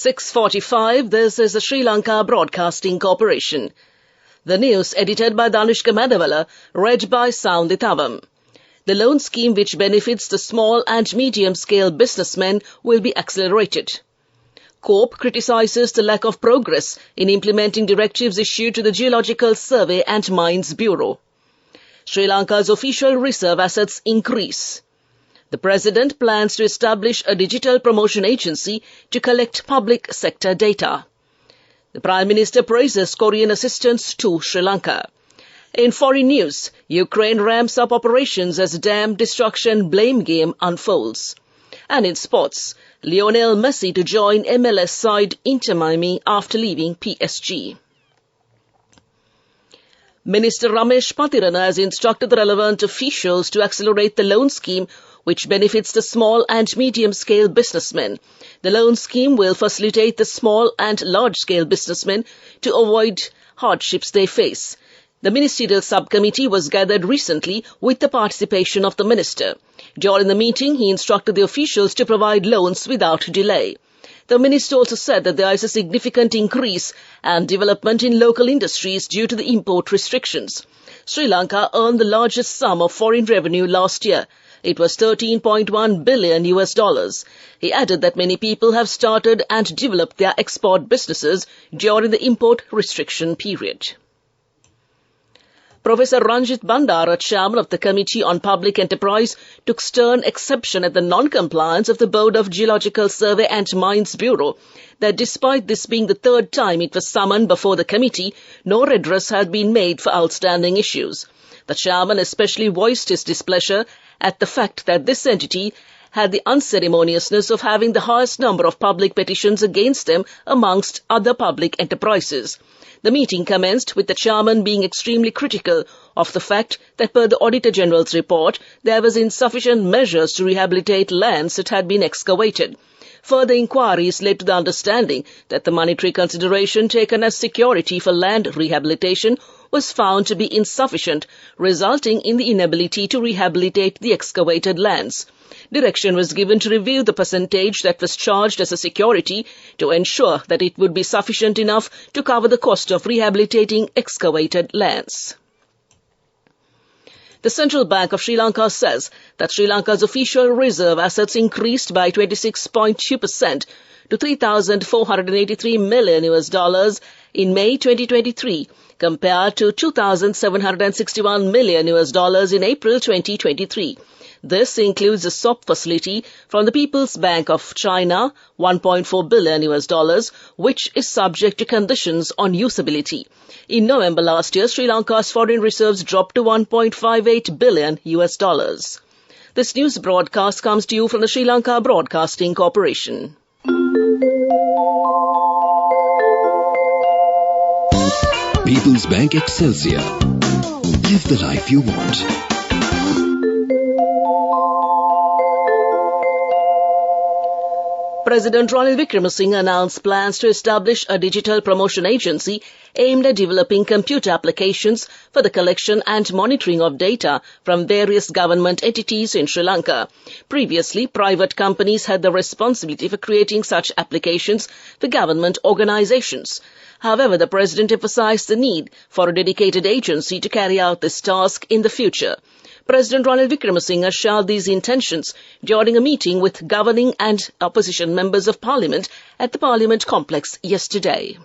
6:45, this is the Sri Lanka Broadcasting Corporation. The news edited by Danushka Madhavala, read by Soundithavam. The loan scheme which benefits the small and medium-scale businessmen will be accelerated. CORP criticises the lack of progress in implementing directives issued to the Geological Survey and Mines Bureau. Sri Lanka's official reserve assets increase. The President plans to establish a digital promotion agency to collect public sector data. The Prime Minister praises Korean assistance to Sri Lanka. In foreign news, Ukraine ramps up operations as dam destruction blame game unfolds. And in sports, Lionel Messi to join MLS side Inter Miami after leaving PSG. Minister Ramesh Patirana has instructed the relevant officials to accelerate the loan scheme which benefits the small and medium-scale businessmen. The loan scheme will facilitate the small and large-scale businessmen to avoid hardships they face. The ministerial subcommittee was gathered recently with the participation of the minister. During the meeting, he instructed the officials to provide loans without delay. The minister also said that there is a significant increase and development in local industries due to the import restrictions. Sri Lanka earned the largest sum of foreign revenue last year. It was $13.1 billion. He added that many people have started and developed their export businesses during the import restriction period. Professor Ranjit Bandara, chairman of the Committee on Public Enterprise, took stern exception at the non-compliance of the Board of Geological Survey and Mines Bureau, that despite this being the third time it was summoned before the committee, no redress had been made for outstanding issues. The chairman especially voiced his displeasure at the fact that this entity had the unceremoniousness of having the highest number of public petitions against them amongst other public enterprises. The meeting commenced with the chairman being extremely critical of the fact that per the Auditor General's report, there was insufficient measures to rehabilitate lands that had been excavated. Further inquiries led to the understanding that the monetary consideration taken as security for land rehabilitation was found to be insufficient, resulting in the inability to rehabilitate the excavated lands. Direction was given to review the percentage that was charged as a security to ensure that it would be sufficient enough to cover the cost of rehabilitating excavated lands. The Central Bank of Sri Lanka says that Sri Lanka's official reserve assets increased by 26.2% to $3,483 million in May 2023, compared to $2,761 million in April 2023. This includes a swap facility from the People's Bank of China, $1.4 billion, which is subject to conditions on usability. In November last year, Sri Lanka's foreign reserves dropped to $1.58 billion. This news broadcast comes to you from the Sri Lanka Broadcasting Corporation. People's Bank Excelsior. Live the life you want. President Ranil Wickremesinghe announced plans to establish a digital promotion agency aimed at developing computer applications for the collection and monitoring of data from various government entities in Sri Lanka. Previously, private companies had the responsibility for creating such applications for government organizations. However, the President emphasized the need for a dedicated agency to carry out this task in the future. President Ranil Wickremesinghe shared these intentions during a meeting with governing and opposition members of Parliament at the Parliament complex yesterday.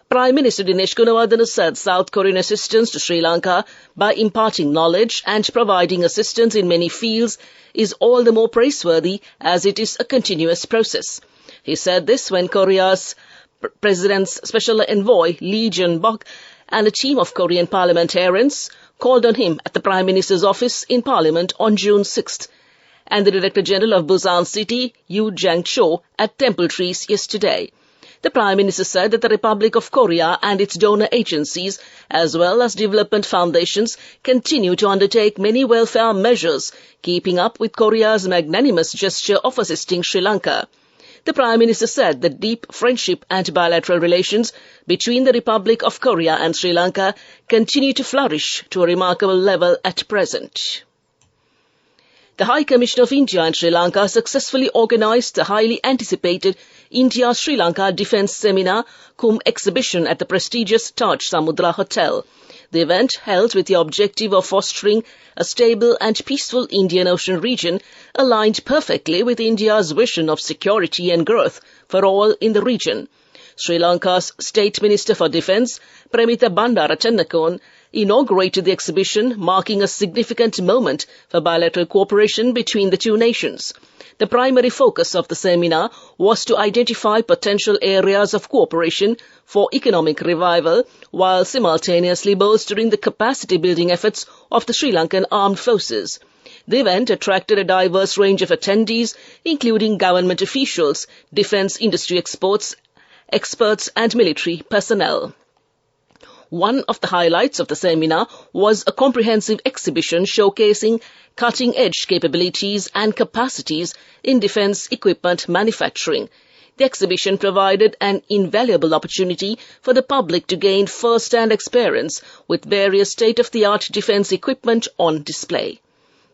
Prime Minister Dinesh Gunawardena said South Korean assistance to Sri Lanka by imparting knowledge and providing assistance in many fields is all the more praiseworthy as it is a continuous process. He said this when Korea's President's Special Envoy Lee Jun-bok and a team of Korean parliamentarians called on him at the Prime Minister's office in Parliament on June 6th, and the Director General of Busan City, Yoo Jang-cho, at Temple Trees yesterday. The Prime Minister said that the Republic of Korea and its donor agencies, as well as development foundations, continue to undertake many welfare measures, keeping up with Korea's magnanimous gesture of assisting Sri Lanka. The Prime Minister said that deep friendship and bilateral relations between the Republic of Korea and Sri Lanka continue to flourish to a remarkable level at present. The High Commission of India and Sri Lanka successfully organized the highly anticipated India-Sri Lanka Defence Seminar cum exhibition at the prestigious Taj Samudra Hotel. The event, held with the objective of fostering a stable and peaceful Indian Ocean region, aligned perfectly with India's vision of security and growth for all in the region. Sri Lanka's State Minister for Defence, Premita Bandarattanakone, inaugurated the exhibition, marking a significant moment for bilateral cooperation between the two nations. The primary focus of the seminar was to identify potential areas of cooperation for economic revival, while simultaneously bolstering the capacity-building efforts of the Sri Lankan Armed Forces. The event attracted a diverse range of attendees, including government officials, defence industry experts and military personnel. One of the highlights of the seminar was a comprehensive exhibition showcasing cutting-edge capabilities and capacities in defence equipment manufacturing. The exhibition provided an invaluable opportunity for the public to gain first-hand experience with various state-of-the-art defence equipment on display.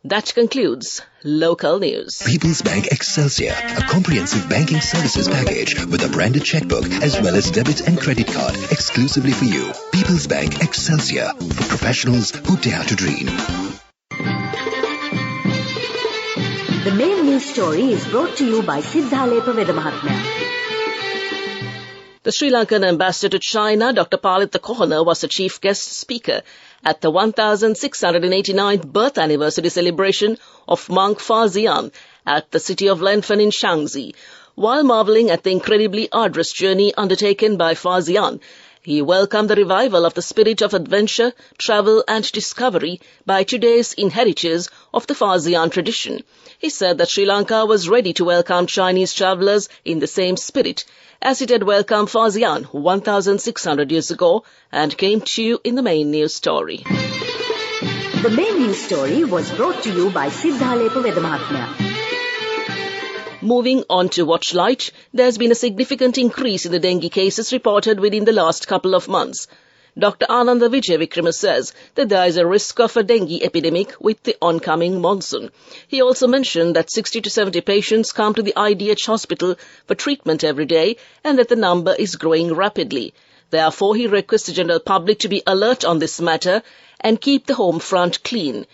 That concludes Local News. People's Bank Excelsior, a comprehensive banking services package with a branded checkbook as well as debit and credit card exclusively for you. People's Bank Excelsior, for professionals who dare to dream. The main news story is brought to you by Siddhalepa Vedamahatmya. The Sri Lankan ambassador to China, Dr. Palitha Kohana, was the chief guest speaker at the 1689th birth anniversary celebration of monk Faxian at the city of Lankan in Shaanxi. While marvelling at the incredibly arduous journey undertaken by Faxian, he welcomed the revival of the spirit of adventure, travel and discovery by today's inheritors of the Faxian tradition. He said that Sri Lanka was ready to welcome Chinese travellers in the same spirit as it had welcomed Faxian 1,600 years ago, and came to you in the main news story. The main news story was brought to you by Siddhalepa Vedamahatmya. Moving on to Watchlight, there's been a significant increase in the dengue cases reported within the last couple of months. Dr. Ananda Vijay Vikrama says that there is a risk of a dengue epidemic with the oncoming monsoon. He also mentioned that 60 to 70 patients come to the IDH hospital for treatment every day and that the number is growing rapidly. Therefore, he requests the general public to be alert on this matter and keep the home front clean.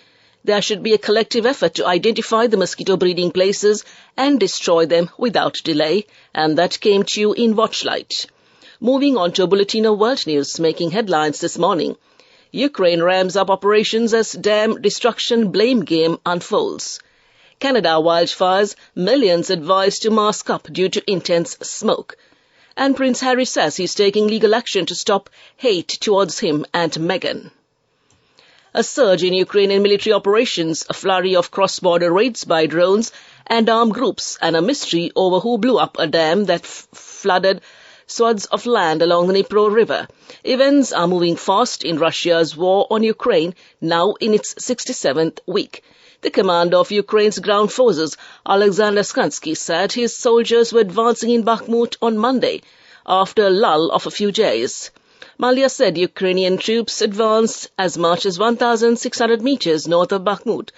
There should be a collective effort to identify the mosquito breeding places and destroy them without delay, and that came to you in Watchlight. Moving on to a bulletin of world news making headlines this morning. Ukraine ramps up operations as dam destruction blame game unfolds. Canada wildfires, millions advised to mask up due to intense smoke. And Prince Harry says he's taking legal action to stop hate towards him and Meghan. A surge in Ukrainian military operations, a flurry of cross-border raids by drones and armed groups, and a mystery over who blew up a dam that flooded swaths of land along the Dnipro River. Events are moving fast in Russia's war on Ukraine, now in its 67th week. The commander of Ukraine's ground forces, Alexander Skansky, said his soldiers were advancing in Bakhmut on Monday, after a lull of a few days. Malia said Ukrainian troops advanced as much as 1,600 meters north of Bakhmut,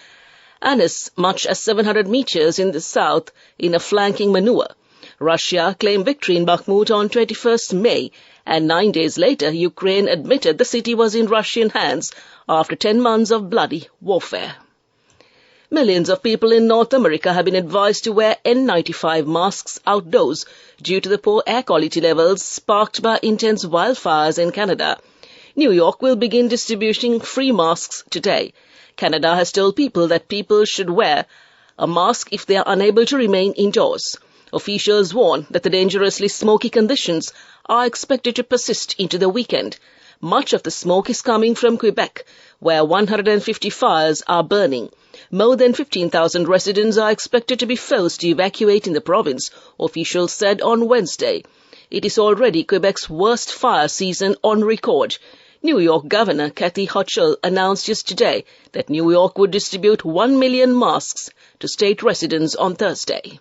and as much as 700 meters in the south in a flanking maneuver. Russia claimed victory in Bakhmut on 21st May, and 9 days later, Ukraine admitted the city was in Russian hands after 10 months of bloody warfare. Millions of people in North America have been advised to wear N95 masks outdoors due to the poor air quality levels sparked by intense wildfires in Canada. New York will begin distributing free masks today. Canada has told people that people should wear a mask if they are unable to remain indoors. Officials warn that the dangerously smoky conditions are expected to persist into the weekend. Much of the smoke is coming from Quebec, where 150 fires are burning. More than 15,000 residents are expected to be forced to evacuate in the province, officials said on Wednesday. It is already Quebec's worst fire season on record. New York Governor Kathy Hochul announced yesterday that New York would distribute 1 million masks to state residents on Thursday.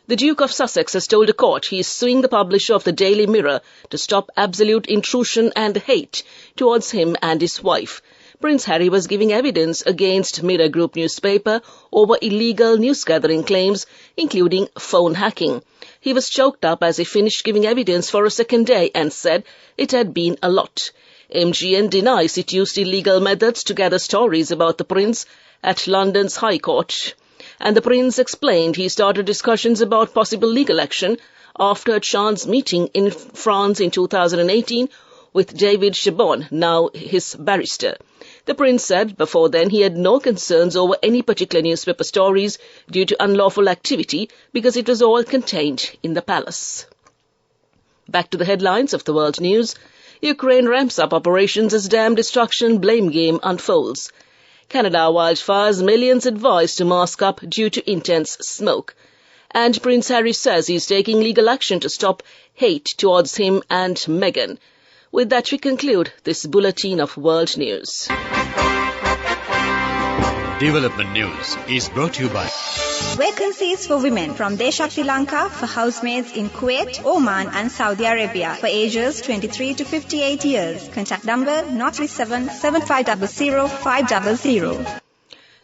The Duke of Sussex has told a court he is suing the publisher of the Daily Mirror to stop absolute intrusion and hate towards him and his wife. Prince Harry was giving evidence against Mirror Group newspaper over illegal news-gathering claims, including phone hacking. He was choked up as he finished giving evidence for a second day and said it had been a lot. MGN denies it used illegal methods to gather stories about the Prince at London's High Court. And the Prince explained he started discussions about possible legal action after a chance meeting in France in 2018 with David Chabon, now his barrister. The Prince said before then he had no concerns over any particular newspaper stories due to unlawful activity because it was all contained in the palace. Back to the headlines of the world news. Ukraine ramps up operations as dam destruction blame game unfolds. Canada wildfires, millions advised to mask up due to intense smoke. And Prince Harry says he's taking legal action to stop hate towards him and Meghan. With that, we conclude this bulletin of world news. Development News is brought to you by Vacancies for women from Deshakti Lanka for housemaids in Kuwait, Oman and Saudi Arabia for ages 23 to 58 years. Contact number 037 7500 500.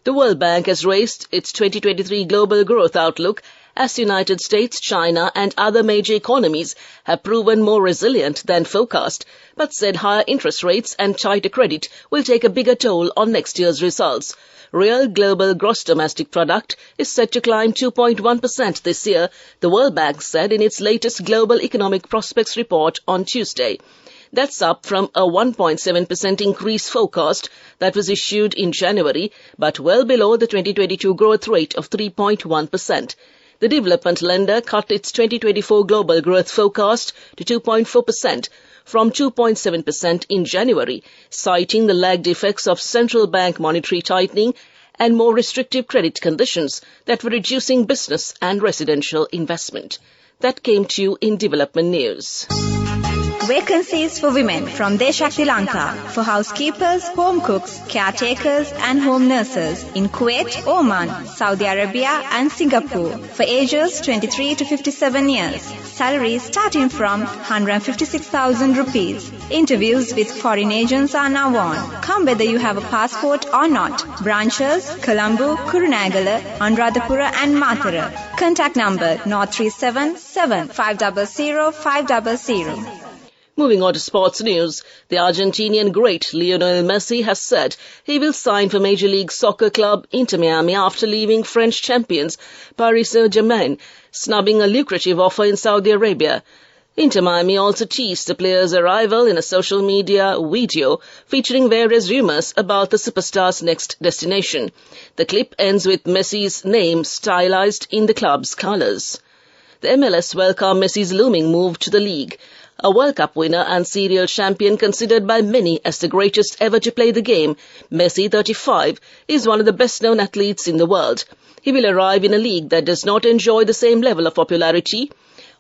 The World Bank has raised its 2023 global growth outlook as United States, China and other major economies have proven more resilient than forecast, but said higher interest rates and tighter credit will take a bigger toll on next year's results. Real global gross domestic product is set to climb 2.1% this year, the World Bank said in its latest Global Economic Prospects report on Tuesday. That's up from a 1.7% increase forecast that was issued in January, but well below the 2022 growth rate of 3.1%. The development lender cut its 2024 global growth forecast to 2.4% from 2.7% in January, citing the lagged effects of central bank monetary tightening and more restrictive credit conditions that were reducing business and residential investment. That came to you in Development News. Vacancies for women from Deshakti Lanka for housekeepers, home cooks, caretakers and home nurses in Kuwait, Oman, Saudi Arabia and Singapore for ages 23 to 57 years. Salaries starting from 156,000 rupees. Interviews with foreign agents are now on. Come whether you have a passport or not. Branches, Colombo, Kurunagala, Anuradhapura and Matara. Contact number 037 500 500. Moving on to sports news, the Argentinian great Lionel Messi has said he will sign for Major League Soccer club Inter Miami after leaving French champions Paris Saint-Germain, snubbing a lucrative offer in Saudi Arabia. Inter Miami also teased the player's arrival in a social media video featuring various rumors about the superstar's next destination. The clip ends with Messi's name stylized in the club's colors. The MLS welcomed Messi's looming move to the league. A World Cup winner and serial champion considered by many as the greatest ever to play the game, Messi, 35, is one of the best-known athletes in the world. He will arrive in a league that does not enjoy the same level of popularity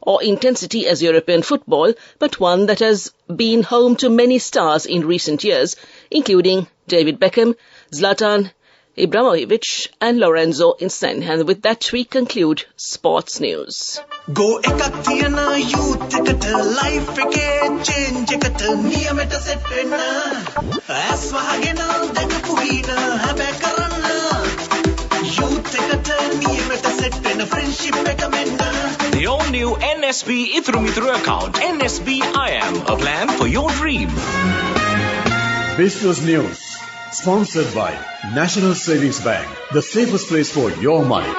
or intensity as European football, but one that has been home to many stars in recent years, including David Beckham, Zlatan Ibrahimovic and Lorenzo Insigne. And with that, we conclude sports news. Go ekakthiyana youth ekata life eke change ekata niyamata set wenna aswahagena dagapuhina habe karanna youth ekata niyamata set wenna friendship ekamenna. The all-new NSB Ithru account, NSB IAM, a plan for your dream. Business News, sponsored by National Savings Bank, the safest place for your money.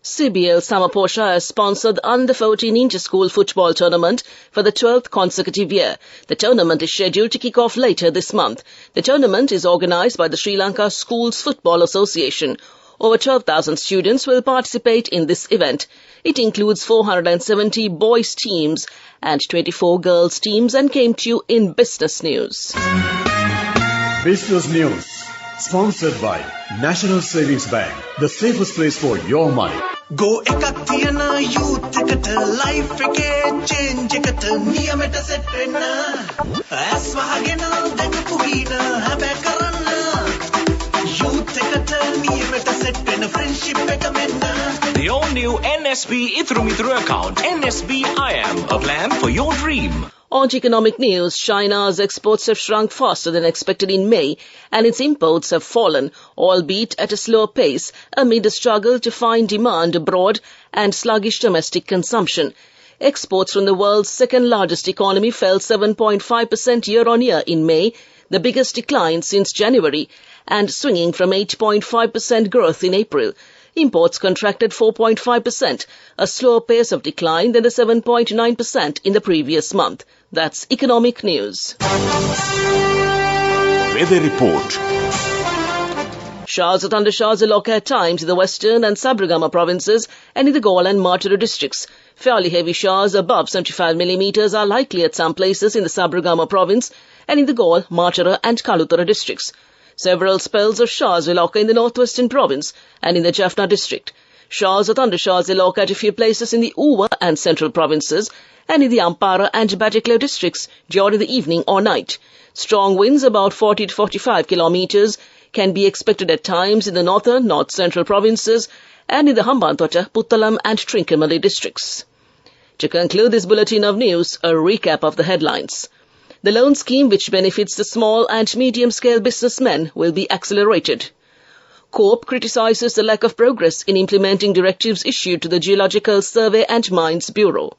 CBL Samaposha has sponsored the Under-14 Inter-School Football Tournament for the 12th consecutive year. The tournament is scheduled to kick off later this month. The tournament is organized by the Sri Lanka Schools Football Association. Over 12,000 students will participate in this event. It includes 470 boys teams and 24 girls teams and came to you in Business News. Business News, sponsored by National Savings Bank, the safest place for your money. Go ekakthiyana youth ekata life eke change ekata niyamata set wenna aswahagena dagapuhina habe karanna youth ekata niyamata set wenna friendship ekamenna. The all-new NSB Ithru account, NSB IAM, a plan for your dream. On to economic news, China's exports have shrunk faster than expected in May, and its imports have fallen, albeit at a slower pace, amid a struggle to find demand abroad and sluggish domestic consumption. Exports from the world's second-largest economy fell 7.5% year-on-year in May, the biggest decline since January, and swinging from 8.5% growth in April. Imports contracted 4.5%, a slower pace of decline than the 7.9% in the previous month. That's economic news. Weather report. Showers or thundershowers will occur at times in the western and Sabragama provinces and in the Gaul and Marturu districts. Fairly heavy showers above 75 millimeters are likely at some places in the Sabragama province and in the Gaul, Marturu and Kalutara districts. Several spells of showers will occur in the northwestern province and in the Jaffna district. Showers or thundershowers will occur at a few places in the Uva and central provinces and in the Ampara and Batticaloa districts during the evening or night. Strong winds about 40 to 45 kilometers can be expected at times in the northern, north-central provinces and in the Hambantota, Puttalam and Trincomalee districts. To conclude this bulletin of news, a recap of the headlines. The loan scheme which benefits the small and medium-scale businessmen will be accelerated. CORP criticizes the lack of progress in implementing directives issued to the Geological Survey and Mines Bureau.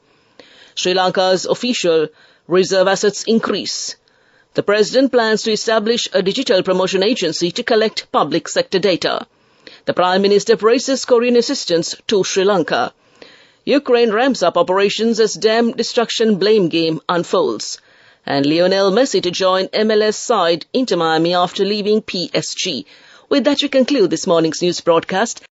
Sri Lanka's official reserve assets increase. The President plans to establish a digital promotion agency to collect public sector data. The Prime Minister praises Korean assistance to Sri Lanka. Ukraine ramps up operations as dam destruction blame game unfolds. And Lionel Messi to join MLS side Inter Miami after leaving PSG. With that, we conclude this morning's news broadcast.